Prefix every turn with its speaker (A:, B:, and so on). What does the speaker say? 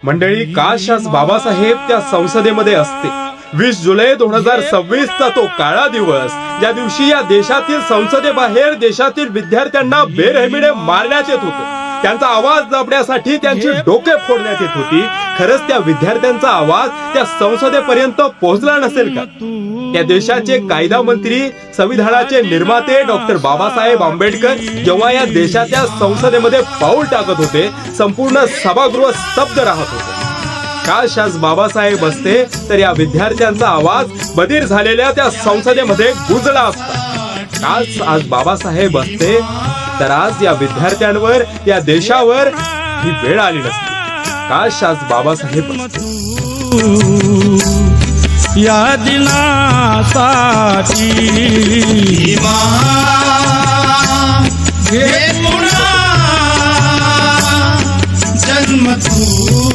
A: मंडळी, काश आज बाबासाहेब त्या संसदेमध्ये असते. 20 जुलै 2026 चा तो काळा दिवस, ज्या दिवशी या देशातील संसदेबाहेर देशातील विद्यार्थ्यांना बेरहमीने मारण्यात येत होते, त्यांचा आवाज दाबण्यासाठी त्यांची डोके फोडण्यात येत होती. खरंच त्या विद्यार्थ्यांचा आवाज त्या संसदेपर्यंत पोहोचला नसेल का? या देशाचे कायदा मंत्री, संविधानाचे निर्माते डॉक्टर बाबासाहेब आंबेडकर जेव्हा या देशाच्या संसदेमध्ये पाऊल टाकत होते, संपूर्ण सभागृह स्तब्ध राहत होते. काश आज बाबासाहेब असते तर या विद्यार्थ्यांचा आवाज बधीर झालेल्या त्या संसदेमध्ये गुंजला असता. काश आज बाबासाहेब असते तर आज या विद्यार्थ्यांवर, या देशावर ही वेळ आली नसती. काश आज बाबासाहेब असते.
B: या दिनासाठी घे पुन्हा जन्म तू.